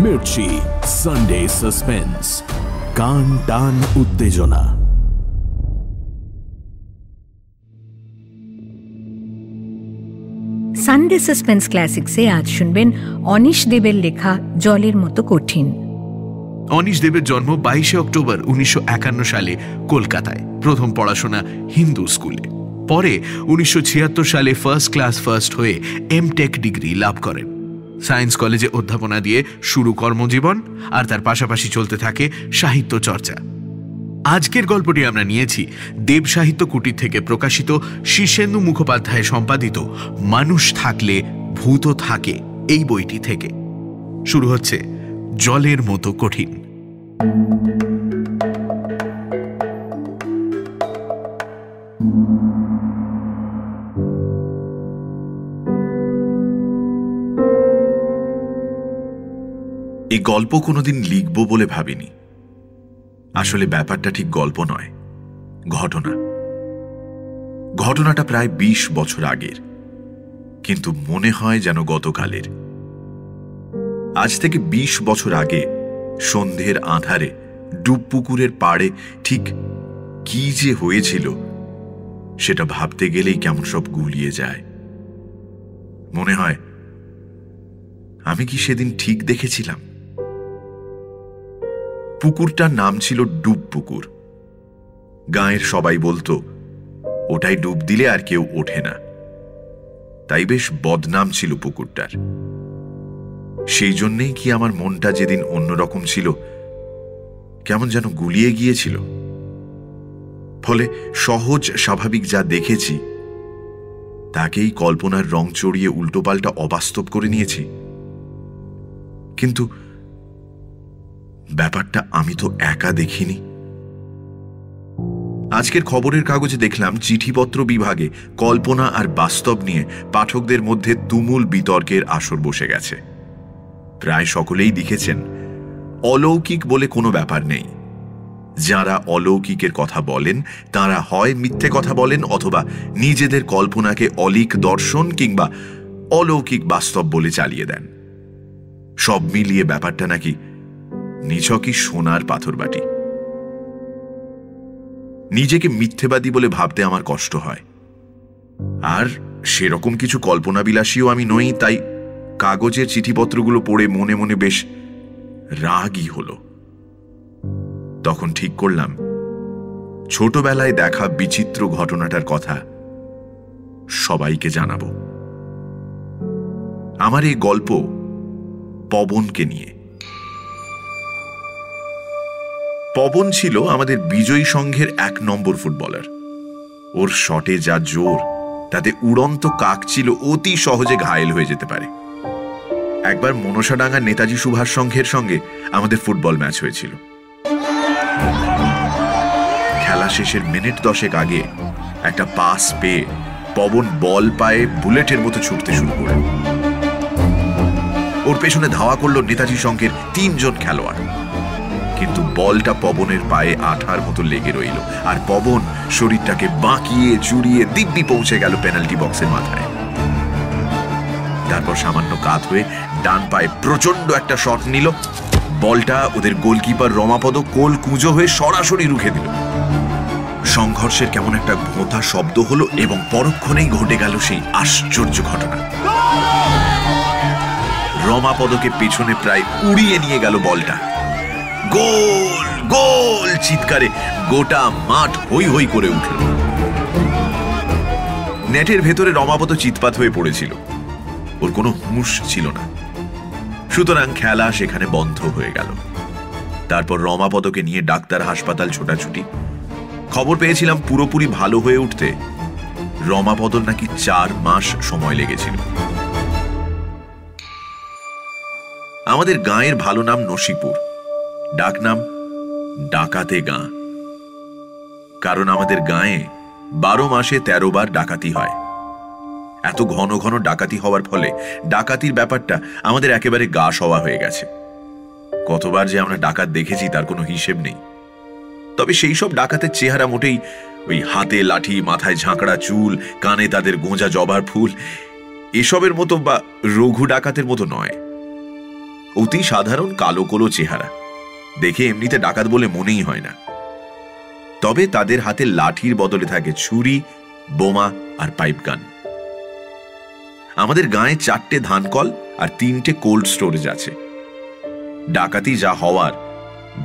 Mirchi Sunday suspense, কান টান উত্তেজনা। সানডে সাসপেন্স ক্লাসিক্সে আজ শুনবেন অনিশ দেবের লেখা জলের মতো কঠিন। অনিশ দেবের জন্ম 22 অক্টোবর 1951 সালে কলকাতায়। প্রথম পড়াশোনা হিন্দু স্কুলে। পরে 1976 সালে ফার্স্ট ক্লাস ফার্স্ট হয়ে এমটেক ডিগ্রি লাভ করেন। সায়েন্স কলেজে অধ্যাপনা দিয়ে শুরু কর্মজীবন, আর তার পাশাপাশি চলতে থাকে সাহিত্য চর্চা। আজকের গল্পটি আমরা নিয়েছি দেব সাহিত্য কুটির থেকে প্রকাশিত শীর্ষেন্দু মুখোপাধ্যায় সম্পাদিত মানুষ থাকলে ভূত থাকে এই বইটি থেকে। শুরু হচ্ছে জলের মতো কঠিন। এই গল্প কোনোদিন লিখব বলে ভাবিনি। আসলে ব্যাপারটা ঠিক গল্প নয়, ঘটনা। ঘটনাটা প্রায় 20 বছর আগের, কিন্তু মনে হয় যেন গতকালের। আজ থেকে 20 বছর আগে সন্ধ্যের আঁধারে ডুবপুকুরের পাড়ে ঠিক কি যে হয়েছিল সেটা ভাবতে গেলেই কেমন সব গুলিয়ে যায়। মনে হয় আমি কি সেদিন ঠিক দেখেছিলাম? পুকুরটার নাম ছিল ডুবপুকুর। গাঁয়ের সবাই বলতো ওটাই ডুব দিলে আর কেউ ওঠে না, তাই বেশ বদনাম ছিল পুকুরটার। সেই জন্যেই কি আমার মনটা যেদিন অন্যরকম ছিল, কেমন যেন গুলিয়ে গিয়েছিল। ফলে সহজ স্বাভাবিক যা দেখেছি তাকেই কল্পনার রং চড়িয়ে উল্টোপাল্টা অবাস্তব করে নিয়েছি। কিন্তু ব্যাপারটা আমি তো একা দেখিনি। আজকের খবরের কাগজে দেখলাম চিঠিপত্র বিভাগে কল্পনা আর বাস্তব নিয়ে পাঠকদের মধ্যে তুমুল বিতর্কের আসর বসে গেছে। প্রায় সকলেই লিখেছেন অলৌকিক বলে কোনো ব্যাপার নেই। যারা অলৌকিকের কথা বলেন তারা হয় মিথ্যে কথা বলেন, অথবা নিজেদের কল্পনাকে অলিক দর্শন কিংবা অলৌকিক বাস্তব বলে চালিয়ে দেন। সব মিলিয়ে ব্যাপারটা নাকি নিছকই সোনার পাথরবাটি। নিজেকে মিথ্যেবাদী বলে ভাবতে আমার কষ্ট হয়, আর সেরকম কিছু কল্পনাবিলাসীও আমি নই। তাই কাগজের চিঠিপত্রগুলো পড়ে মনে মনে বেশ রাগই হলো। তখন ঠিক করলাম ছোটবেলায় দেখা বিচিত্র ঘটনাটার কথা সবাইকে জানাবো। আমার এই গল্প পবনকে নিয়ে। পবন ছিল আমাদের বিজয়ী সংঘের 1 নম্বর ফুটবলার। ওর শটে যা জোর, তাতে উড়ন্ত কাক ছিল অতি সহজে ঘায়েল হয়ে যেতে পারে। একবার মনসাডাঙ্গা নেতাজি সুভাষ সংঘের সঙ্গে আমাদের ফুটবল ম্যাচ হয়েছিল। খেলা শেষের মিনিট 10 আগে একটা পাস পেয়ে পবন বল পায়ে বুলেটের মতো ছুটতে শুরু করে। ওর পেছনে ধাওয়া করলো নেতাজি সংঘের 3 জন খেলোয়াড়, কিন্তু বলটা পবনের পায়ে আঠার মতো লেগে রইল, আর পবন শরীরটাকে বাঁকিয়ে চুরিয়ে দিব্যি পৌঁছে গেল পেনাল্টি বক্সের মাথায়। তারপর সামান্য কাত হয়ে ডান পায়ে প্রচন্ড একটা শট নিল। বলটা ওদের গোলকিপার রমাপদ কোল কুঁজো হয়ে সরাসরি রুখে দিল। সংঘর্ষের কেমন একটা ভোঁতা শব্দ হলো এবং পরক্ষণেই ঘটে গেল সেই আশ্চর্য ঘটনা। রমাপদকে পেছনে প্রায় উড়িয়ে নিয়ে গেল বলটা। গোল গোল চিৎকারে গোটা মাঠ হই হই করে উঠল। নেটের ভেতরে রমাপদ চিৎপাত হয়ে পড়েছিল, ওর কোনো হুঁশ ছিল না। সুতরাং খেলা সেখানে বন্ধ হয়ে গেল। তারপর রমাপদকে নিয়ে ডাক্তার হাসপাতাল ছোটাছুটি। খবর পেয়েছিলাম পুরোপুরি ভালো হয়ে উঠতে রমাপদর নাকি 4 মাস সময় লেগেছিল। আমাদের গাঁয়ের ভালো নাম নসিপুর, ডাকনাম ডাকাতে গাঁ। কারণ আমাদের গাঁয়ে 12 মাসে 13 বার ডাকাতি হয়। এত ঘন ঘন ডাকাতি হওয়ার ফলে ডাকাতির ব্যাপারটা আমাদের একেবারে গা সওয়া হয়ে গেছে। কতবার যে আমরা ডাকাত দেখেছি তার কোনো হিসেব নেই। তবে সেই সব ডাকাতের চেহারা মোটেই ওই হাতে লাঠি, মাথায় ঝাঁকড়া চুল, কানে তাদের গোঁজা জবার ফুল এসবের মতো বা রঘু ডাকাতের মতো নয়। অতি সাধারণ কালো কোলো চেহারা, দেখে এমনিতে ডাকাত বলে মনেই হয় না। তবে তাদের হাতে লাঠির বদলে থাকে ছুরি, বোমা আর পাইপ গান। আমাদের গায়ে 4টে ধানকল আর 3টে কোল্ড স্টোরেজ আছে। ডাকাতি যা হওয়ার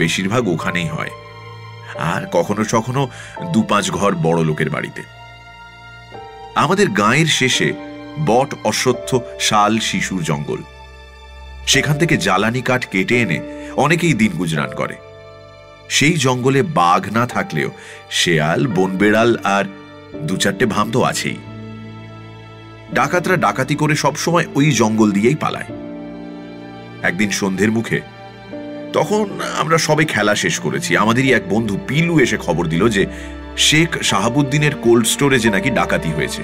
বেশিরভাগ ওখানেই হয়, আর কখনো কখনো 2-5 ঘর বড় লোকের বাড়িতে। আমাদের গাঁয়ের শেষে বট, অশ্বত্থ, শাল, শিশুর জঙ্গল। সেখান থেকে জ্বালানি কাঠ কেটে এনে অনেকেই দিন গুজরান করে। সেই জঙ্গলে বাঘ না থাকলেও শেয়াল, বনবেড়াল আর 2-4টে ভাম তো আছেই। ডাকাতরা ডাকাতি করে সবসময় ওই জঙ্গল দিয়েই পালায়। একদিন সন্ধ্যের মুখে, তখন আমরা সবে খেলা শেষ করেছি, আমাদেরই এক বন্ধু পিলু এসে খবর দিল যে শেখ শাহাবুদ্দিনের কোল্ড স্টোরেজে নাকি ডাকাতি হয়েছে।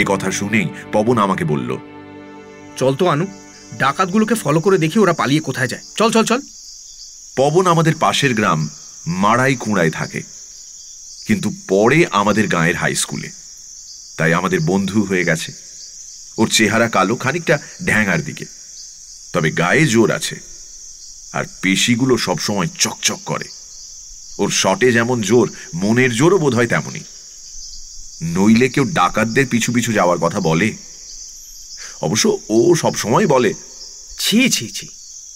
এ কথা শুনেই পবন আমাকে বলল, চল তো আনু, ডাকাতগুলোকে ফলো করে দেখি ওরা পালিয়ে কোথায় যায়। চল চল চল। পবন আমাদের পাশের গ্রাম মারাই কুঁড়ায় থাকে, কিন্তু পরে আমাদের গাঁয়ের হাই স্কুলে, তাই আমাদের বন্ধু হয়ে গেছে। ওর চেহারা কালো, খানিকটা ঢ্যাঙার দিকে, তবে গায়ে জোর আছে, আর পেশিগুলো সবসময় চকচক করে। ওর শটে যেমন জোর, মনের জোরও বোধ হয় তেমনই। নইলে কেউ ডাকাতদের পিছু পিছু যাওয়ার কথা বলে? অবশ্য ও সবসময় বলে, ছি ছি ছি,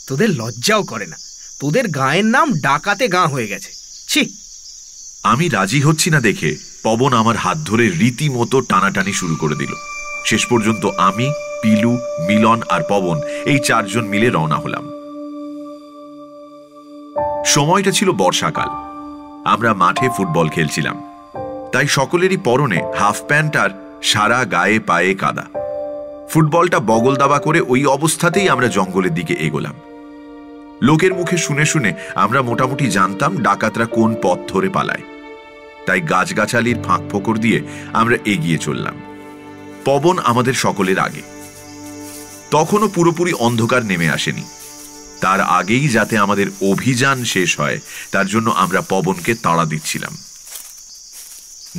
তোদের লজ্জাও করে না? তোদের গাঁয়ের নাম ডাকাতে গাঁ হয়ে গেছে, ছি। আমি রাজি হচ্ছি না দেখে পবন আমার হাত ধরে রীতিমতো টানাটানি শুরু করে দিল। শেষ পর্যন্ত আমি, পিলু, মিলন আর পবন এই 4 জন মিলে রওনা হলাম। সময়টা ছিল বর্ষাকাল। আমরা মাঠে ফুটবল খেলছিলাম, তাই সকলেরই পরনে হাফ প্যান্ট আর সারা গায়ে পায়ে কাদা। ফুটবলটা বগল দাবা করে ওই অবস্থাতেই আমরা জঙ্গলের দিকে এগোলাম। লোকের মুখে শুনে শুনে আমরা মোটামুটি জানতাম ডাকাতরা কোন পথ ধরে পালায়, তাই গাছগাছালির ফাঁক ফোকর দিয়ে আমরা এগিয়ে চললাম। পবন আমাদের সকলের আগে। তখনও পুরোপুরি অন্ধকার নেমে আসেনি। তার আগেই যাতে আমাদের অভিযান শেষ হয়, তার জন্য আমরা পবনকে তাড়া দিচ্ছিলাম।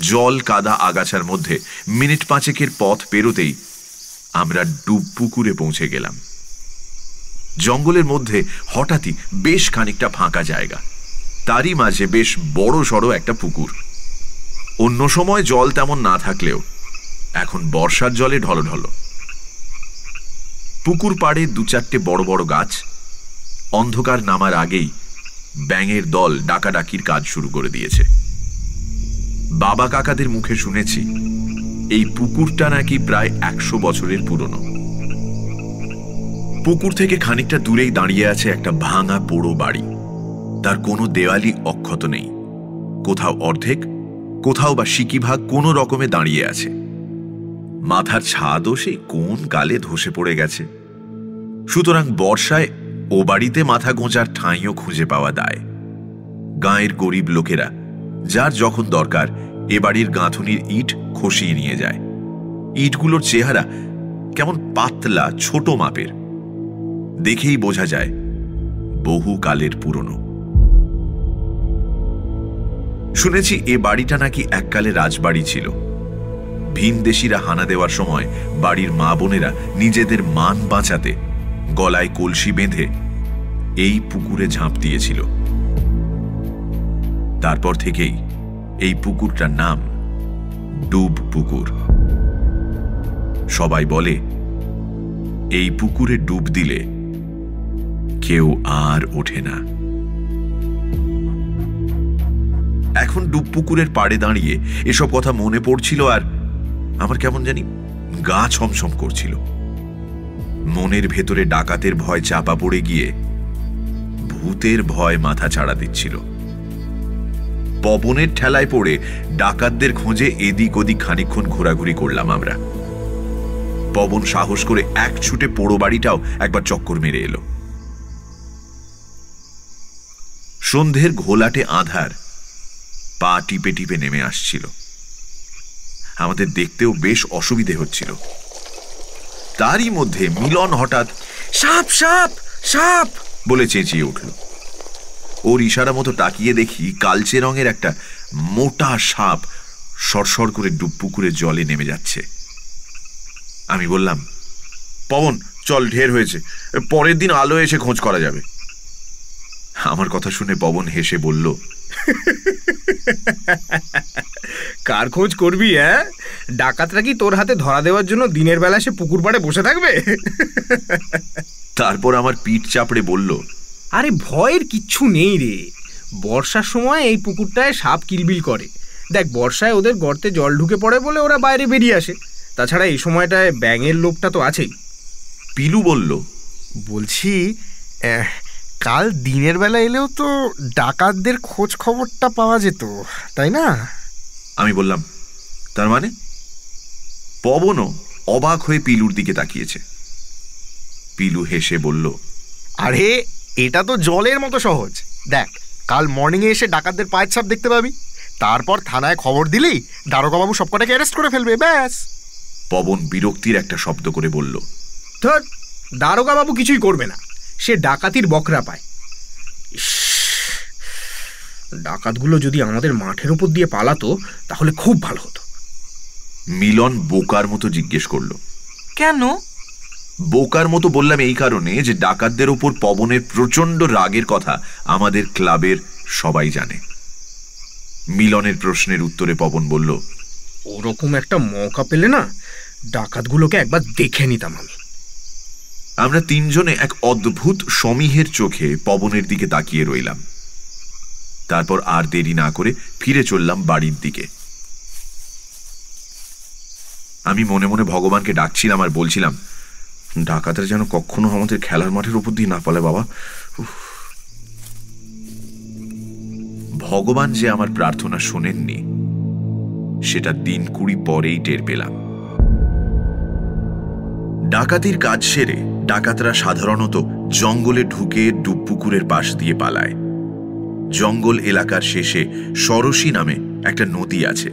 জল কাদা আগাছার মধ্যে মিনিট 5 পথ পেরোতেই আমরা ডুবপুকুরে পৌঁছে গেলাম। জঙ্গলের মধ্যে হঠাৎই বেশ খানিকটা ফাঁকা জায়গা, তারই মাঝে বেশ বড় সড়ো একটা পুকুর। অন্য সময় জল তেমন না থাকলেও এখন বর্ষার জলে ঢলঢল। পুকুর পাড়ে 2-4টে বড় বড় গাছ। অন্ধকার নামার আগেই ব্যাঙের দল ডাকাডাকির কাজ শুরু করে দিয়েছে। বাবা কাকাদের মুখে শুনেছি এই পুকুরটা নাকি প্রায় 100 বছরের পুরনো। পুকুর থেকে খানিকটা দূরেই দাঁড়িয়ে আছে একটা ভাঙা পোড়ো বাড়ি। তার কোনো দেওয়ালি অক্ষত নেই, কোথাও অর্ধেক, কোথাও বা সিকিভাগ কোনো রকমে দাঁড়িয়ে আছে। মাথার ছাদও সেই কোন কালে ধসে পড়ে গেছে। সুতরাং বর্ষায় ও বাড়িতে মাথা গোঁজার ঠাঁইও খুঁজে পাওয়া দায়। গাঁয়ের গরিব লোকেরা যার যখন দরকার এ বাড়ির গাঁথুনির ইট খসিয়ে নিয়ে যায়। ইটগুলোর চেহারা কেমন পাতলা, ছোট মাপের, দেখেই বোঝা যায় বহু কালের পুরনো। শুনেছি এ বাড়িটা নাকি এককালে রাজবাড়ি ছিল। ভিনদেশীরা হানা দেওয়ার সময় বাড়ির মা বোনেরা নিজেদের মান বাঁচাতে গলায় কলসি বেঁধে এই পুকুরে ঝাঁপ দিয়েছিল। তারপর থেকেই এই পুকুরটার নাম ডুব পুকুর। সবাই বলে এই পুকুরে ডুব দিলে কেউ আর ওঠে না। এখন ডুব পুকুরের পাড়ে দাঁড়িয়ে এসব কথা মনে পড়ছিল, আর আমার কেমন জানি গা ছমছম করছিল। মনের ভেতরে ডাকাতের ভয় চাপা পড়ে গিয়ে ভূতের ভয় মাথা ছাড়া দিচ্ছিল। পবনের ঠেলায় পড়ে ডাকাতদের খোঁজে এদিক ওদিক খানিকক্ষণ ঘোরাঘুরি করলাম আমরা। পবন সাহস করে এক ছুটে পোড়ো বাড়িটাও একবার চক্কর মেরে এলো। সন্ধ্যের ঘোলাটে আধার পা টিপে টিপে নেমে আসছিল। আমাদের দেখতেও বেশ অসুবিধে হচ্ছিল। তারই মধ্যে মিলন হঠাৎ সাপ সাপ সাপ বলে চেঁচিয়ে উঠল। ওর ইশারা মতো তাকিয়ে দেখি কালচে রঙের একটা মোটা সাপ সরসর করে ডুব পুকুরের জলে নেমে যাচ্ছে। আমি বললাম, পবন চল, ঢের হয়েছে, পরের দিন আলো এসে খোঁজ করা যাবে। আমার কথা শুনে পবন হেসে বলল, কার খোঁজ করবি? ডাকাতরা কি তোর হাতে ধরা দেওয়ার জন্য দিনের বেলা সে পুকুর পাড়ে বসে থাকবে? তারপর আমার পিঠ চাপড়ে বলল, আরে ভয়ের কিচ্ছু নেই রে। বর্ষার সময় এই পুকুরটায় সাপ কিলবিল করে। দেখ, বর্ষায় ওদের গর্তে জল ঢুকে পড়ে বলে ওরা বাইরে বেরিয়ে আসে। তাছাড়া এই সময়টায় ব্যাঙের লোভটা তো আছেই। পিলু বলল, বলছি কাল দিনের বেলা এলেও তো ডাকাতদের খোঁজ খবরটা পাওয়া যেত, তাই না? আমি বললাম, তার মানে? পবনও অবাক হয়ে পিলুর দিকে তাকিয়েছে। পিলু হেসে বলল, আরে এটা তো জলের মতো সহজ। দেখ, কাল মর্নিংয়ে এসে ডাকাতদের পায়ের ছাপ দেখতে পাবি, তারপর থানায় খবর দিলেই দারোগাবাবু সবকটাকে অ্যারেস্ট করে ফেলবে, ব্যাস। পবন বিরক্তির একটা শব্দ করে বলল, ধর, দারোগাবাবু কিছুই করবে না, সে ডাকাতির বকরা পায়। ডাকাতগুলো যদি আমাদের মাঠের উপর দিয়ে পালাতো তাহলে খুব ভালো হতো। মিলন বোকার মতো জিজ্ঞেস করল, কেন? বোকার মতো বললাম এই কারণে যে ডাকাতদের ওপর পবনের প্রচন্ড রাগের কথা আমাদের ক্লাবের সবাই জানে। মিলনের প্রশ্নের উত্তরে পবন বলল, ওরকম একটা মৌকা পেলে না ডাকাতগুলোকে একবার দেখে নিতাম আমি। আমরা তিনজনে এক অদ্ভুত সমীহের চোখে পবনের দিকে তাকিয়ে রইলাম। তারপর আর দেরি না করে ফিরে চললাম বাড়ির দিকে। আমি মনে মনে ভগবানকে ডাকছিলাম আর বলছিলাম, ডাকাতরা যেন কখনো আমাদের খেলার মাঠের উপর দিয়ে না পালে বাবা। ভগবান যে আমার প্রার্থনা শোনেননি সেটা দিন 20 পরেই টের পেলাম। ডাকাতির কাজ সেরে ডাকাতরা সাধারণত জঙ্গলে ঢুকে ডুবপুকুরের পাশ দিয়ে পালায়। জঙ্গল এলাকার শেষে সরসী নামে একটা নদী আছে।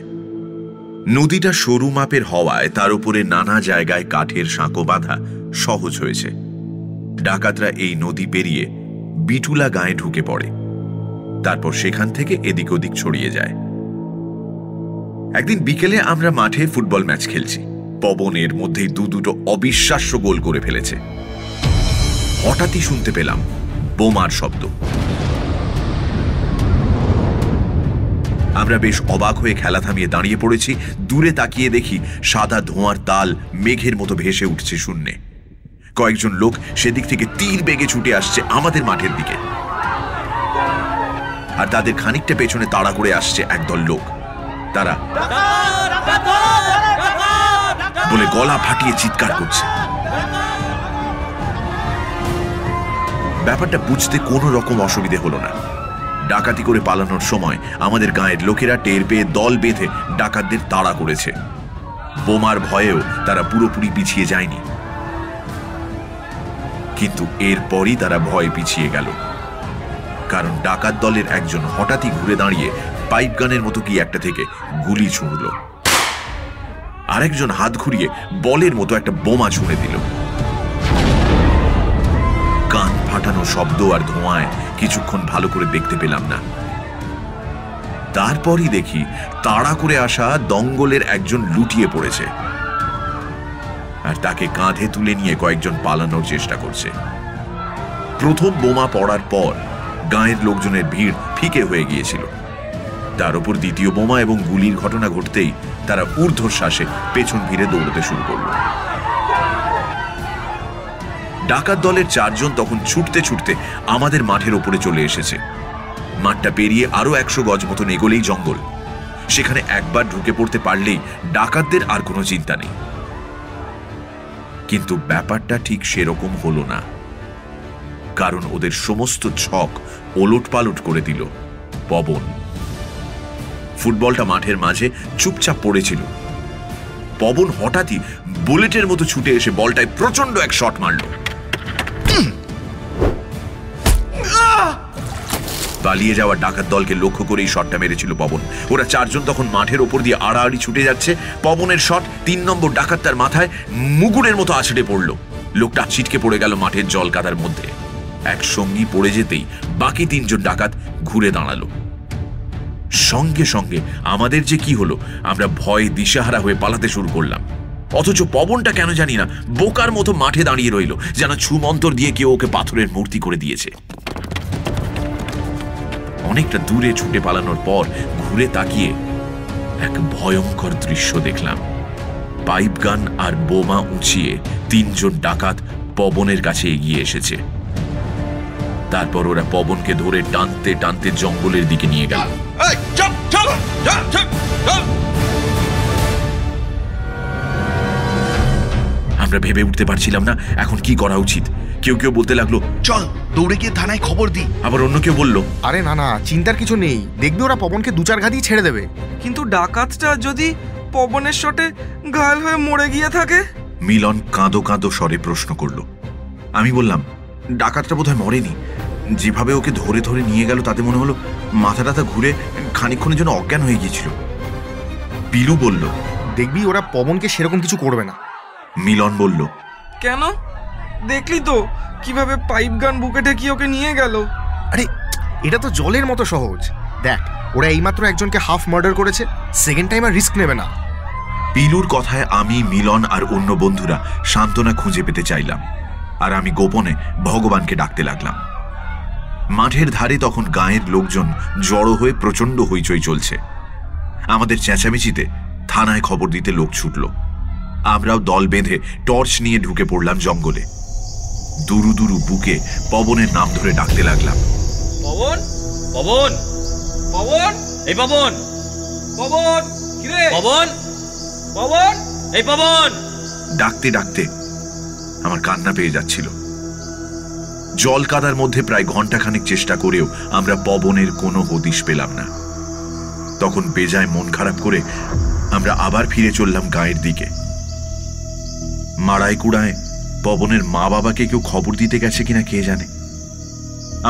নদীটা সরু মাপের হওয়ায় তার উপরে নানা জায়গায় কাঠের সাঁকো বাঁধা সহজ হয়েছে। ডাকাতরা এই নদী পেরিয়ে বিটুলা গাঁয়ে ঢুকে পড়ে, তারপর সেখান থেকে এদিক ওদিক ছড়িয়ে যায়। একদিন বিকেলে আমরা মাঠে ফুটবল ম্যাচ খেলছি। পবনের মধ্যেই দুটো অবিশ্বাস্য গোল করে ফেলেছে। হঠাৎই শুনতে পেলাম বোমার শব্দ। আমরা বেশ অবাক হয়ে খেলা থামিয়ে দাঁড়িয়ে পড়েছি। দূরে তাকিয়ে দেখি সাদা ধোঁয়ার তাল মেঘের মতো ভেসে উঠছে শূন্যে। কয়েকজন লোক সেদিক থেকে তীর বেগে ছুটে আসছে আমাদের মাঠের দিকে, আর তাদের খানিকটা পেছনে তাড়া করে আসছে একদল লোক। তারা বলে গলা ফাটিয়ে চিৎকার করছে। ব্যাপারটা বুঝতে কোনো রকম অসুবিধে হলো না। ডাকাতি করে পালানোর সময় আমাদের গাঁয়ের লোকেরা টের পেয়ে দল বেঁধে ডাকাতদের তাড়া করেছে। বোমার ভয়েও তারা পুরোপুরি পিছিয়ে যায়নি, কিন্তু এরপরই তারা ভয় পিছিয়ে গেল, কারণ ডাকাত দলের একজন হঠাৎই ঘুরে দাঁড়িয়ে পাইপ গানের মতো কি একটা থেকে গুলি ছুঁড়ল। আরেকজন হাত ঘুরিয়ে বলের মতো একটা বোমা ছুঁড়ে দিল। কান ফাটানো শব্দ আর ধোঁয়ায় কিছুক্ষণ ভালো করে দেখতে পেলাম না। তারপরই দেখি তাড়া করে আসা দঙ্গলের একজন লুটিয়ে পড়েছে, আর তাকে কাঁধে তুলে নিয়ে কয়েকজন পালানোর চেষ্টা করছে। প্রথম বোমা পড়ার পর গাঁয়ের লোকজনের ভিড় ফিকে হয়ে গিয়েছিল। তার উপর দ্বিতীয় বোমা এবং গুলির ঘটনা ঘটতেই তারা ঊর্ধ্বশ্বাসে পেছন ফিরে দৌড়তে শুরু করল। ডাকাত দলের 4 জন তখন ছুটতে ছুটতে আমাদের মাঠের ওপরে চলে এসেছে। মাঠটা পেরিয়ে আরো 100 গজ মতন এগোলেই জঙ্গল। সেখানে একবার ঢুকে পড়তে পারলেই ডাকাতদের আর কোনো চিন্তা নেই। কিন্তু ব্যাপারটা ঠিক সেরকম হলো না, কারণ ওদের সমস্ত ছক ওলটপালট করে দিল পবন। ফুটবলটা মাঠের মাঝে চুপচাপ পড়েছিল। পবন হঠাৎই বুলেটের মতো ছুটে এসে বলটায় প্রচন্ড এক শট মারল। পালিয়ে যাওয়া ডাকাত দলকে লক্ষ্য করেই শটটা মেরেছিল পবন। ওরা 4 জন তখন মাঠের ওপর দিয়ে আড়াআড়ি ছুটে যাচ্ছে। পবনের শট 3 নম্বর ডাকাতটার মাথায় মুগুরের মতো আছড়ে পড়ল। লোকটা ছিটকে পড়ে গেল মাঠের জল কাদার মধ্যে। এক সঙ্গী পড়ে যেতেই বাকি 3 জন ডাকাত ঘুরে দাঁড়ালো। সঙ্গে সঙ্গে আমাদের যে কি হলো, আমরা ভয়ে দিশেহারা হয়ে পালাতে শুরু করলাম। অথচ পবনটা কেন জানি না বোকার মতো মাঠে দাঁড়িয়ে রইল, যেন ছুমন্তর দিয়ে কেউ ওকে পাথরের মূর্তি করে দিয়েছে। অনেকটা দূরে ছুটে পালানোর পর ঘুরে তাকিয়ে এক ভয়ঙ্কর দৃশ্য দেখলাম। পাইপ গান আর বোমা উঁচিয়ে 3 জন ডাকাত পবনের কাছে এগিয়ে এসেছে। তারপর ওরা পবনকে ধরে টানতে টানতে জঙ্গলের দিকে নিয়ে গেল। আমরা ভেবে উঠতে পারছিলাম না এখন কি করা উচিত। কেউ কেউ বলতে লাগলো, চল দৌড়ে গিয়ে থানায় খবর দিই। আবার অন্য কেউ বলল, আরে না না, চিন্তার কিছু নেই, দেখবি ওরা পবনকে 2-4 ঘা দিয়ে ছেড়ে দেবে। কিন্তু ডাকাতটা যদি পবনের শটে ঘায়েল হয়ে মরে গিয়ে থাকে? মিলন কাঁদো কাঁদো স্বরে প্রশ্ন করল। আমি বললাম, ডাকাতটা বোধহয় মরেনি, যেভাবে ওকে ধরে ধরে নিয়ে গেল তাতে মনে হলো মাথা টাথা ঘুরে খানিকক্ষণের জন্য অজ্ঞান হয়ে গিয়েছিল। পিলু বলল, দেখবি ওরা পবনকে সেরকম কিছু করবে না। মিলন বলল, কেন? দেখলি তো কিভাবে পাইপ গান বুকে ঠেকিয়ে ওকে নিয়ে গেল। আরে এটা তো জলের মতো সহজ। দেখ, ওরা এইমাত্র একজনকে হাফ মার্ডার করেছে, সেকেন্ড টাইম আর রিস্ক নেবে না। পিলুর কথায় আমি, মিলন আর অন্য বন্ধুরা সান্ত্বনা খুঁজে পেতে চাইলাম, আর আমি গোপনে ভগবানকে ডাকতে লাগলাম। মাঠের ধারে তখন গাঁয়ের লোকজন জড়ো হয়ে প্রচন্ড হইচই চলছে। আমাদের চেঁচামেচিতে থানায় খবর দিতে লোক ছুটল। আমরাও দল বেঁধে টর্চ নিয়ে ঢুকে পড়লাম জঙ্গলে। দুরু দুরু বুকে পবনের নাম ধরে ডাকতে লাগলাম, পবন, পবন, পবন, এই পবন, পবন, কিরে পবন, পবন, এই পবন। ডাকতে ডাকতে আমার কান্না পেয়ে যাচ্ছিল। জল কাদার মধ্যে প্রায় ঘন্টাখানেক চেষ্টা করেও আমরা পবনের কোনো হদিশ পেলাম না। তখন বেজায় মন খারাপ করে আমরা আবার ফিরে চললাম গাঁয়ের দিকে। মাড়ায় কুড়ায় পবনের মা বাবাকে কেউ খবর দিতে গেছে কিনা কে জানে।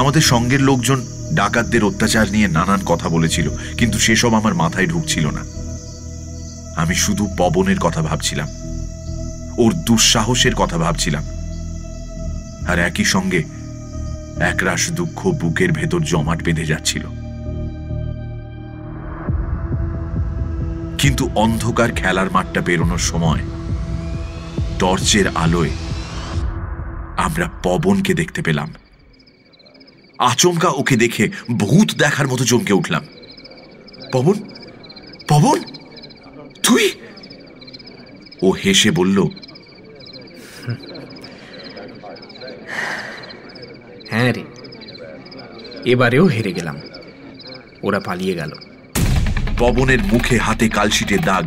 আমাদের সঙ্গের লোকজন ডাকাতদের অত্যাচার নিয়ে নানান কথা বলেছিল, কিন্তু সেসব আমার মাথায় ঢুকছিল না। আমি শুধু পবনের কথা ভাবছিলাম, ওর দুঃসাহসের কথা ভাবছিলাম, আর একই সঙ্গে একরাশ দুঃখ বুকের ভেতর জমাট বেঁধে যাচ্ছিল। কিন্তু অন্ধকার খেলার মাঠটা পেরোনোর সময় টর্চের আলোয় আমরা পবনকে দেখতে পেলাম। আচমকা ওকে দেখে ভূত দেখার মতো চমকে উঠলাম। পবন, পবন, তুই? ও হেসে বলল, হ্যাঁ রে, এবারেও হেরে গেলাম, ওরা পালিয়ে গেল। পবনের মুখে হাতে কালশিটের দাগ,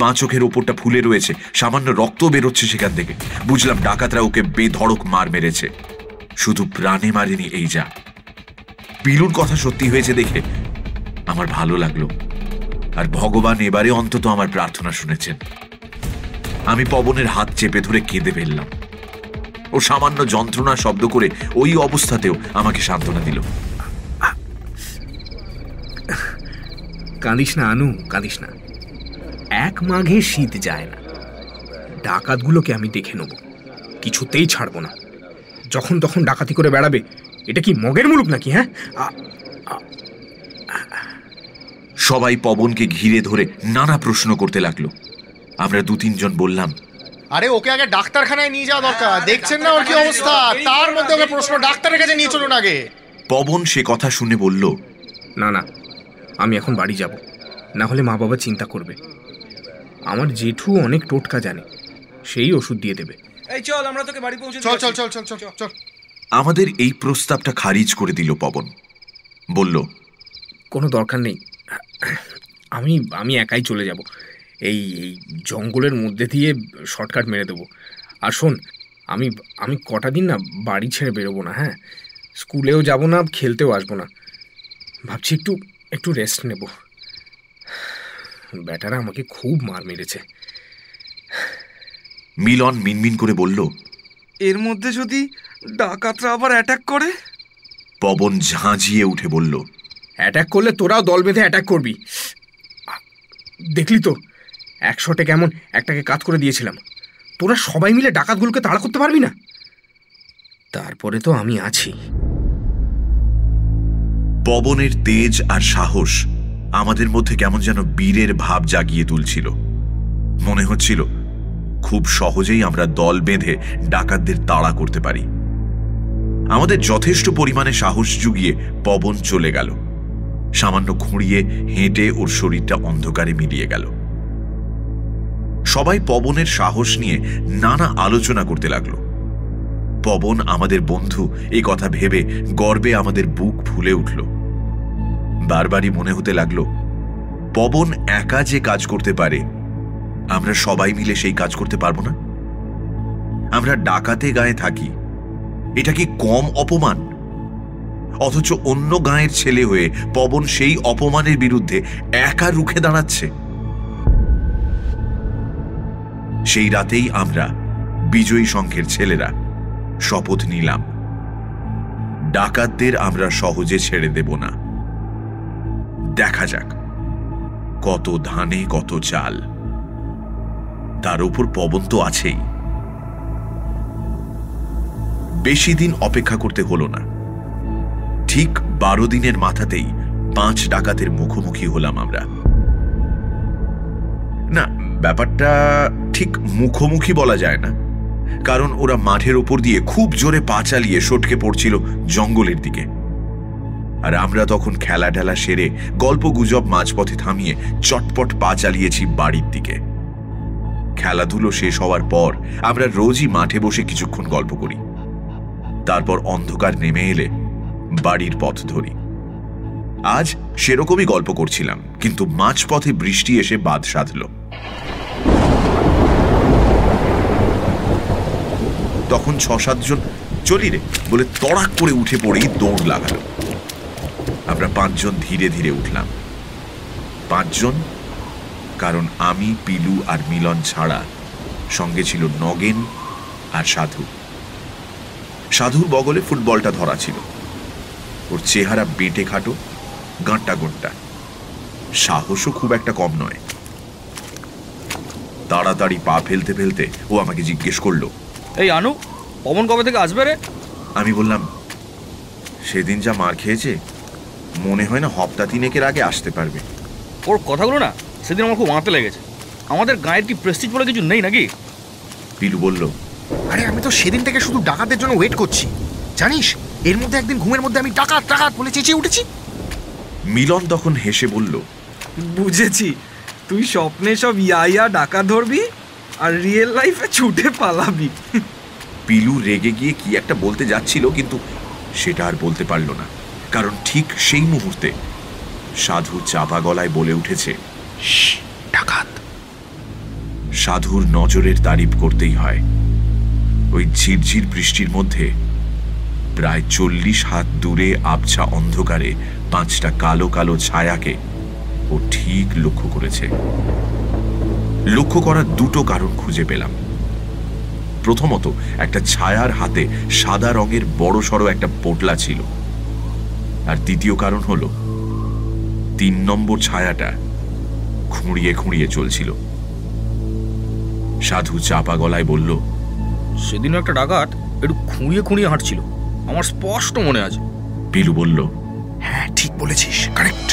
বাঁ চোখের ওপরটা ফুলে রয়েছে, সামান্য রক্ত বেরোচ্ছে সেখান থেকে। বুঝলাম ডাকাতরা ওকে বেধড়ক মার মেরেছে, শুধু প্রাণে মারেনি এই যা। পিলুর কথা সত্যি হয়েছে দেখে আমার ভালো লাগলো, আর ভগবান এবারে অন্তত আমার প্রার্থনা শুনেছেন। আমি পবনের হাত চেপে ধরে কেঁদে ফেললাম। ও সামান্য যন্ত্রণা শব্দ করে ওই অবস্থাতেও আমাকে সান্ত্বনা দিল। কাঁদিস না আনু, কাঁদিস না। 1 মাঘে শীত যায় না। ডাকাতগুলোকে আমি দেখে নেব, কিছুতেই ছাড়বো না। যখন তখন ডাকাতি করে বেড়াবে, এটা কি মগের মুলুক নাকি? হ্যাঁ, সবাই পবনকে ঘিরে ধরে নানা প্রশ্ন করতে লাগলো। আমরা 2-3 জন বললাম, আরে ওকে আগে ডাক্তারখানায় নিয়ে যাওয়া দরকার, দেখছেন না ওর কি অবস্থা, তার মধ্যে ওকে প্রশ্ন, ডাক্তারের কাছে নিয়ে চলুন আগে। পবন সে কথা শুনে বলল, না না, আমি এখন বাড়ি যাব, না হলে মা বাবা চিন্তা করবে। আমার জেঠু অনেক টোটকা জানে, সেই ওষুধ দিয়ে দেবে। এই চল, আমরা তোকে বাড়ি পৌঁছে চল চল চল চল চল চল। আমাদের এই প্রস্তাবটা খারিজ করে দিল পবন। বলল, কোনো দরকার নেই, আমি একাই চলে যাব। এই জঙ্গলের মধ্যে দিয়ে শর্টকাট মেরে দেবো। আর শোন, আমি কটা দিন না বাড়ি ছেড়ে বেরোবো না। হ্যাঁ, স্কুলেও যাব না, খেলতেও আসবো না। ভাবছি একটু রেস্ট নেব। ব্যাটারা আমাকে খুব মার মেরেছে। মিলন মিনমিন করে বলল, এর মধ্যে যদি ডাকাতরা আবার অ্যাটাক করে? পবন ঝাঁঝিয়ে উঠে বলল, অ্যাটাক করলে তোরাও দল বেঁধে অ্যাটাক করবি। দেখলি তো 1 শটে কেমন একটাকে কাজ করে দিয়েছিলাম। তোরা সবাই মিলে ডাকাতগুলোকে তাড়া করতে পারবি না? তারপরে তো আমি আছি। পবনের তেজ আর সাহস আমাদের মধ্যে কেমন যেন বীরের ভাব জাগিয়ে তুলছিল। মনে হচ্ছিল খুব সহজেই আমরা দল বেঁধে ডাকাতদের তাড়া করতে পারি। আমাদের যথেষ্ট পরিমাণে সাহস জুগিয়ে পবন চলে গেল। সামান্য খুঁড়িয়ে হেঁটে ওর শরীরটা অন্ধকারে মিলিয়ে গেল। সবাই পবনের সাহস নিয়ে নানা আলোচনা করতে লাগলো। পবন আমাদের বন্ধু এই কথা ভেবে গর্বে আমাদের বুক ফুলে উঠল। বারবারই মনে হতে লাগলো, পবন একা যে কাজ করতে পারে, আমরা সবাই মিলে সেই কাজ করতে পারবো না? আমরা ডাকাতে গায়ে থাকি, এটা কি কম অপমান? অথচ অন্য গাঁয়ের ছেলে হয়ে পবন সেই অপমানের বিরুদ্ধে একা রুখে দাঁড়াচ্ছে। সেই রাতেই আমরা বিজয়ী সংঘের ছেলেরা শপথ নিলাম, ডাকাতদের আমরা সহজে ছেড়ে দেব না। দেখা যাক কত ধানে কত চাল। তার উপর পবন তো আছেই। বেশি দিন অপেক্ষা করতে হলো না। ঠিক 12 দিনের মাথাতেই 5 ডাকাতের মুখোমুখি হলাম আমরা। না, ব্যাপারটা ঠিক মুখোমুখি বলা যায় না, কারণ ওরা মাঠের ওপর দিয়ে খুব জোরে পা চালিয়ে সটকে পড়ছিল জঙ্গলের দিকে। আর আমরা তখন খেলা ঢেলা সেরে গল্প গুজব মাঝপথে থামিয়ে চটপট পা চালিয়েছি বাড়ির দিকে। খেলাধুলো শেষ হওয়ার পর আমরা রোজই মাঠে বসে কিছুক্ষণ গল্প করি। তারপর অন্ধকার নেমে এলে বাড়ির পথ ধরি। আজ সেরকমই গল্প করছিলাম, কিন্তু মাঝপথে বৃষ্টি এসে বাদ সাধল। তখন 6-7 জন চলি রে বলে তড়াক করে উঠে পড়েই দৌড় লাগালো। আমরা 5 জন ধীরে ধীরে উঠলাম। 5 জন, কারণ আমি, পিলু আর মিলন ছাড়া সঙ্গে ছিল নগেন আর সাধু। সাধুর বগলে ফুটবলটা ধরা ছিল। ওর চেহারা বেঁটে খাটো, গাঁটটা গোঁটটা, সাহসও খুব একটা কম নয়। তাড়াতাড়ি পা ফেলতে ফেলতে ও আমাকে জিজ্ঞেস করলো, এই আনু, পবন কবে থেকে আসবে রে? আমি বললাম, সেদিন যা মার খেয়েছে মনে হয় না হপ্তা 3-এর আগে আসতে পারবে। ওর কথাগুলো না সেদিন আমার খুব মাথাতে লেগেছে। আমাদের গায়ের কি প্রেস্টিজ বলে কিছু নেই নাকি? পিলু বলল, আরে আমি তো সেদিন থেকে শুধু ডাকাতের জন্য ওয়েট করছি। জানিস, এর মধ্যে একদিন ঘুমের মধ্যে আমি ডাকাত ডাকাত বলে চেঁচিয়ে উঠেছি। মিলন তখন হেসে বলল, বুঝেছি, তুই স্বপ্নে সব ইয়া ডাকাত ধরবি আর রিয়েল লাইফে ছুটে পালাবি। পিলু রেগে গিয়ে কি একটা বলতে যাচ্ছিল, কিন্তু সেটা আর বলতে পারল না, কারণ ঠিক সেই মুহূর্তে সাধু চাপা গলায় বলে উঠেছে, ডাকাত। সাধুর নজরের তারিফ করতেই হয়। ওই ঝিরঝির বৃষ্টির মধ্যে প্রায় 40 হাত দূরে আবছা অন্ধকারে 5টা কালো কালো ছায়াকে ও ঠিক লক্ষ্য করেছে। লক্ষ্য করার 2টো কারণ খুঁজে পেলাম। প্রথমত, একটা ছায়ার হাতে সাদা রঙের বড়সড় একটা পোটলা ছিল। আর দ্বিতীয় কারণ হলো 3 নম্বর ছায়াটা খুঁড়িয়ে খুঁড়িয়ে চলছিল। সাধু চাপা গলায় বলল, সেদিনও একটা ডাকাত একটু খুঁড়িয়ে খুঁড়িয়ে হাঁটছিল, আমার স্পষ্ট মনে আছে। পিলু বলল, হ্যাঁ ঠিক বলেছিস, কারেক্ট।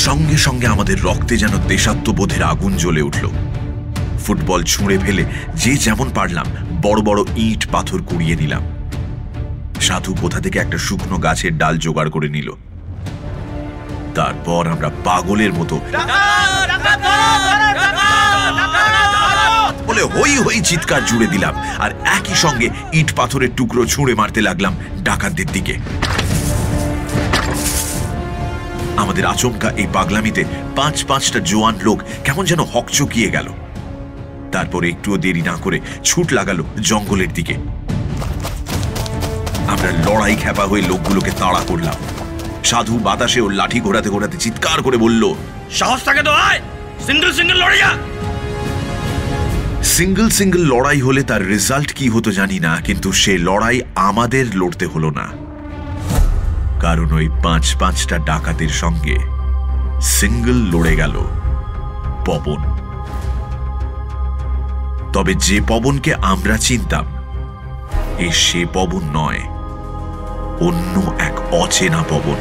সঙ্গে সঙ্গে আমাদের রক্তে যেন দেশাত্মবোধের আগুন জ্বলে উঠল। ফুটবল ছুঁড়ে ফেলে যে যেমন পারলাম বড় বড় ইট পাথর কুড়িয়ে নিলাম। সাধু কোথা থেকে একটা শুকনো গাছের ডাল জোগাড় করে নিল। তারপর আমরা পাগলের মতো বলে হই হই চিৎকার জুড়ে দিলাম, আর একই সঙ্গে ইট পাথরের টুকরো ছুঁড়ে মারতে লাগলাম ডাকাতদের দিকে। আমাদের আচমকা এই পাগলামিতে 5-5টা জোয়ান লোক কেমন যেন হকচকিয়ে গেল। তারপরে একটুও দেরি না করে ছুট লাগালো জঙ্গলের দিকে। আমরা লড়াই খেপা হয়ে লোকগুলোকে তাড়া করলাম। সাধু বাতাসে ওর লাঠি ঘোরাতে ঘোরাতে চিৎকার করে বলল, সাহস থাকে তো আয়, সিঙ্গেল সিঙ্গেল লড়ে যা। সিঙ্গেল সিঙ্গেল লড়াই হলে তার রেজাল্ট কি হতো জানি না, কিন্তু সে লড়াই আমাদের লড়তে হলো না, কারণ ওই 5-5টা ডাকাতের সঙ্গে সিঙ্গেল লড়ে গেল পবন। তবে যে পবনকে আমরা চিনতাম, সে পবন নয়, অন্য এক অচেনা পবন।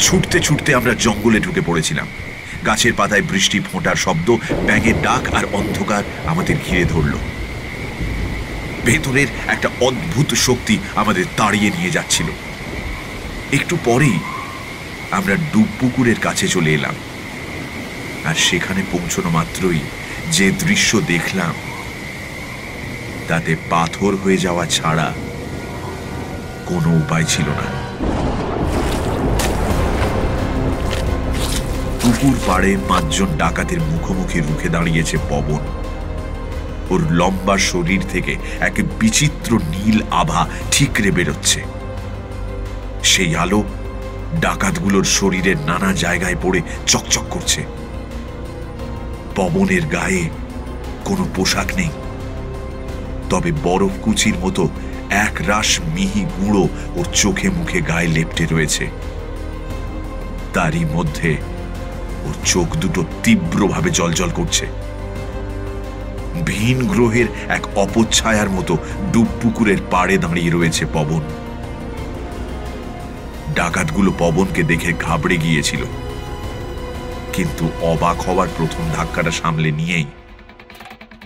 ছুটতে ছুটতে আমরা জঙ্গলে ঢুকে পড়েছিলাম। গাছের পাতায় বৃষ্টি ফোঁটার শব্দ, ব্যাঙের ডাক আর অন্ধকার আমাদের ঘিরে ধরল। ভেতরের একটা অদ্ভুত শক্তি আমাদের তাড়িয়ে নিয়ে যাচ্ছিল। একটু পরেই আমরা ডুবপুকুরের কাছে চলে এলাম, আর সেখানে পৌঁছানো মাত্রই যে দৃশ্য দেখলাম তাতে পাথর হয়ে যাওয়া ছাড়া কোনো উপায় ছিল না। পুকুর পাড়ে 5 জন ডাকাতের মুখোমুখি রুখে দাঁড়িয়েছে পবন। ওর লম্বা শরীর থেকে এক বিচিত্র নীল আভা ঠিকরে বেরোচ্ছে। সেই আলো ডাকাতগুলোর শরীরের নানা জায়গায় পড়ে চকচক করছে। পবনের গায়ে কোনো পোশাক নেই, তবে বরফ কুচির মতো এক রাশ মিহি গুঁড়ো ওর চোখে মুখে গায়ে লেপ্টে রয়েছে। তারই মধ্যে ওর চোখ দুটো তীব্রভাবে জ্বলজ্বল করছে। ভিন গ্রহের এক অপচ্ছায়ার মতো ডুবপুকুরের পাড়ে দাঁড়িয়ে রয়েছে পবন। ডাকাতগুলো পবনকে দেখে ঘাবড়ে গিয়েছিল, কিন্তু অবাক হওয়ার প্রথম ধাক্কাটা সামলে নিয়েই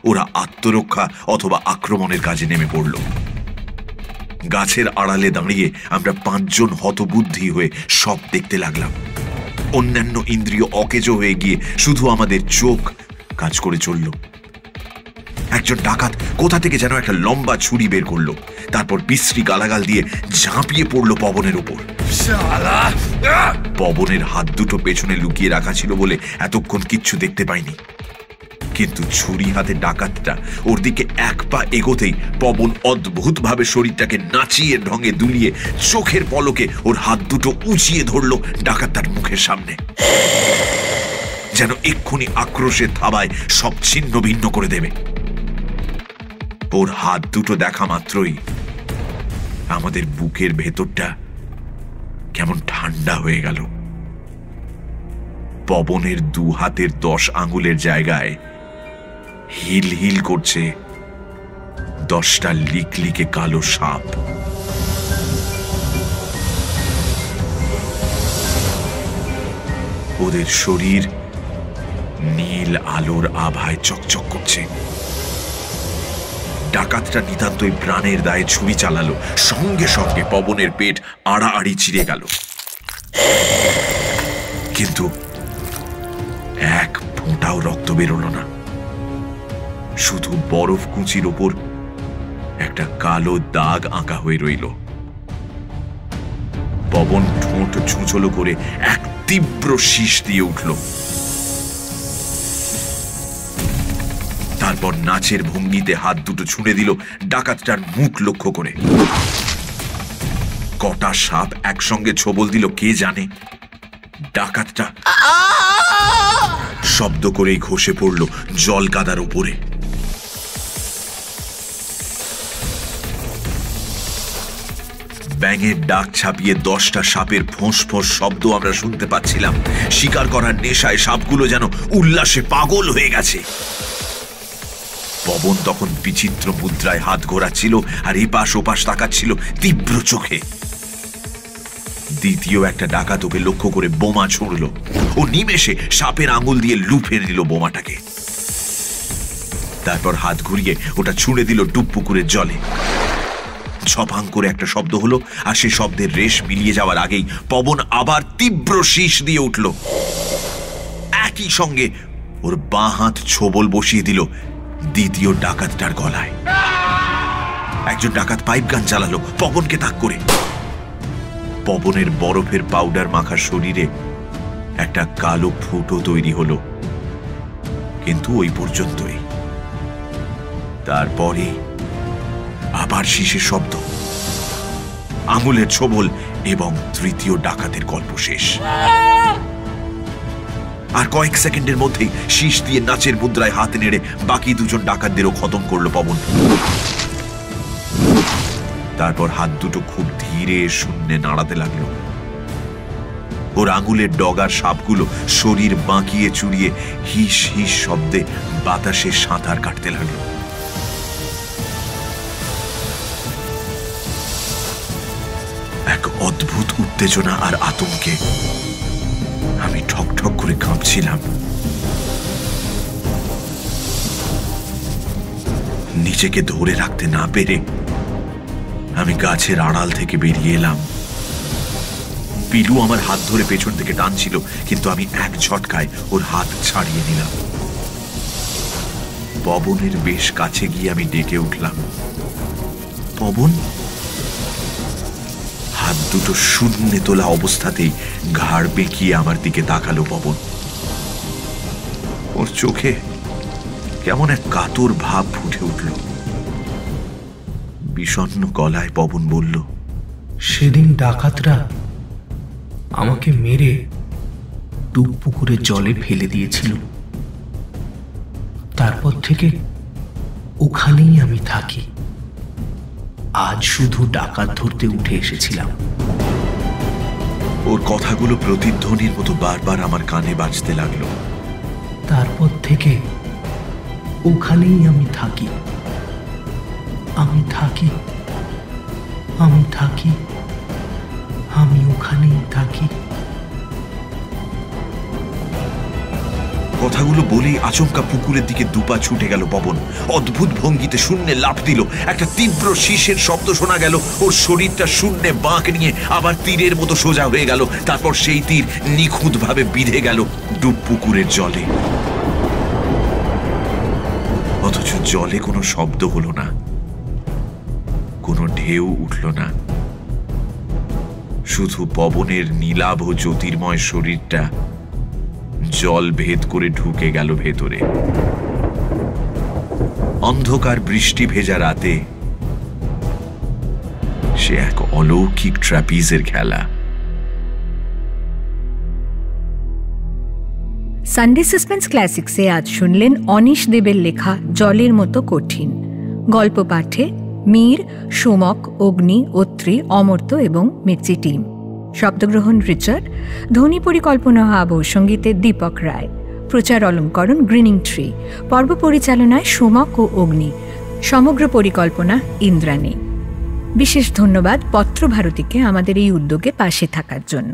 ওরা আত্মরক্ষা অথবা আক্রমণের কাজে নেমে পড়ল। গাছের আড়ালে দাঁড়িয়ে আমরা 5 জন হতবুদ্ধি হয়ে সব দেখতে লাগলাম। অন্যান্য ইন্দ্রিয় অকেজো হয়ে গিয়ে শুধু আমাদের চোখ কাজ করে চলল। একজন ডাকাত কোথা থেকে যেন একটা লম্বা ছুরি বের করলো, তারপর বিশ্রী গালাগাল দিয়ে ঝাঁপিয়ে পড়লো পবনের উপর। পবনের হাত দুটো পেছনে লুকিয়ে রাখা ছিল বলে এতক্ষণ কিচ্ছু দেখতে পাইনি, কিন্তু ছুরি হাতে ডাকাতটা ওর দিকে 1 পা এগোতেই পবন অদ্ভুতভাবে শরীরটাকে নাচিয়ে ঢঙে দুলিয়ে চোখের পলকে ওর হাত দুটো উঁচিয়ে ধরলো ডাকাতটার মুখের সামনে, যেন এক্ষুনি আক্রোশের থাবায় সব ছিন্ন ভিন্ন করে দেবে। ওর হাত দুটো দেখা মাত্রই আমাদের বুকের ভেতরটা কেমন ঠান্ডা হয়ে গেল। পবনের 2 হাতের 10 আঙ্গুলের জায়গায় হিল হিল করছে 10টা লিকলিকে কালো সাপ। ওদের শরীর নীল আলোর আভায় চকচক করছে। ডাকাতটা নিতান্তই প্রাণের দায়ে ছুরি চালালো, সঙ্গে সঙ্গে পবনের পেট আড়াআড়ি চিরে গেল, কিন্তু 1 ফোঁটাও রক্ত বেরোলো না। শুধু বরফ কুচির ওপর একটা কালো দাগ আঁকা হয়ে রইল। পবন ঠোঁট ছুঁচলো করে এক তীব্র শীষ দিয়ে উঠল, তারপর নাচের ভঙ্গিতে হাত দুটো ছুঁড়ে দিল ডাকাতটার মুখ লক্ষ্য করে। কটা সাপ একসঙ্গে ছোবল দিল কে জানে। ডাকাতটা শব্দ করেই ঘষে পড়ল জল কাদার উপরে। ব্যাঙের ডাক ছাপিয়ে 10টা সাপের ফোঁস ফোঁস শব্দ আমরা শুনতে পাচ্ছিলাম। শিকার করার নেশায় সাপগুলো যেন উল্লাসে পাগল হয়ে গেছে। পবন তখন বিচিত্র মুদ্রায় হাত ঘোরাচ্ছিল আর এপাশ ওপাশ তাকাচ্ছিল তীব্র চোখে। দ্বিতীয় একটা ডাকাত ওকে লক্ষ্য করে বোমা ছুঁড়ল। ও নিমেষে সাপের আঙুল দিয়ে লুফে নিল বোমাটাকে, তারপর হাত ঘুরিয়ে ওটা ছুঁড়ে দিল ডুবপুকুরের জলে। ছপাং করে একটা শব্দ হলো, আর সে শব্দের রেশ মিলিয়ে যাওয়ার আগেই পবন আবার তীব্র শীষ দিয়ে উঠল। একই সঙ্গে ওর বাঁ হাত ছোবল বসিয়ে দিল দ্বিতীয় ডাকাতটার গলায়। একজন ডাকাত পাইপ গান চালালো পবনকে তাক করে। পবনের বরফের পাউডার মাখা শরীরে একটা কালো ফুটো তৈরি হলো, কিন্তু ওই পর্যন্তই। তারপরে আবার শীষের শব্দ, আঙুলের ছোবল এবং তৃতীয় ডাকাতের গল্প শেষ। আর কয়েক সেকেন্ডের মধ্যেই শীষ দিয়ে নাচের মুদ্রায় হাত নেড়ে বাকি 2 জন ডাকাতদেরও খতম করলো পবন। তারপর হাত দুটো খুব ধীরে শূন্যে নাড়াতে লাগলো। ওর আঙুলের ডগার সাপগুলো শরীর বাঁকিয়ে চুরিয়ে হিস হিস শব্দে বাতাসে সাঁতার কাটতে লাগলো। এক অদ্ভুত উত্তেজনা আর আতঙ্কে আমি ঠকঠক করে কাঁপছিলাম। নিজেকে ধরে রাখতে না পেরে আমি গাছের আড়াল থেকে বেরিয়ে এলাম। পিলু আমার হাত ধরে পেছন থেকে টানছিল, কিন্তু আমি এক ঝটকায় ওর হাত ছাড়িয়ে নিলাম। পবনের বেশ কাছে গিয়ে আমি ডেকে উঠলাম, পবন। হাত দুটো শূন্যে তোলা অবস্থাতেই ঘাড় বেঁকিয়ে আমার দিকে তাকালো পবন। ওর চোখে কেমন এক কাতর ভাব ফুটে উঠল। বিষণ্ণ গলায় পবন বলল, সেদিন ডাকাতরা আমাকে মেরে ডুব পুকুরের জলে ফেলে দিয়েছিল। তারপর থেকে ওখানেই আমি থাকি। আজ শুধু ডাকাত ধরতে উঠে এসেছিলাম। ওর কথাগুলো প্রতিধ্বনির মতো বারবার আমার কানে বাজতে লাগলো। তারপর থেকে ওখানেই আমি থাকি, আমি থাকি, আমি থাকি, আমি ওখানেই থাকি। কথাগুলো বলেই আচমকা পুকুরের দিকে দুপা ছুটে গেল পবন। অদ্ভুত ভঙ্গিতে শূন্যে লাফ দিল। একটা তীব্র শীষের শব্দ শোনা গেল। ওর শরীরটা শূন্যে বাঁক নিয়ে আবার তীরের মতো সোজা হয়ে গেল। তারপর সেই তীর নিখুঁতভাবে বিঁধে গেল ডুব পুকুরের জলে। অথচ জলে কোনো শব্দ হলো না, কোনো ঢেউ উঠল না। শুধু পবনের নীলাভ ও জ্যোতির্ময় শরীরটা জল ভেদ করে ঢুকে গেল ভেতরে। অন্ধকার বৃষ্টি ভেজা রাতে সে এক অলৌকিক ট্র্যাপিজের খেলা। সানডে সাসপেন্স ক্লাসিক্সে আজ শুনলেন অনিশ দেবের লেখা জলের মতো কঠিন। গল্প পাঠে মীর, সুমক, অগ্নি, অত্রি, অমর্ত্য এবং মির্চি টিম। শব্দগ্রহণ রিচার্ড। ধ্বনি পরিকল্পনা আবহ সঙ্গীতে দীপক রায়। প্রচার অলঙ্করণ গ্রিনিং ট্রি। পর্ব পরিচালনায় সুমক ও অগ্নি। সমগ্র পরিকল্পনা ইন্দ্রাণী। বিশেষ ধন্যবাদ পত্রভারতীকে আমাদের এই উদ্যোগে পাশে থাকার জন্য।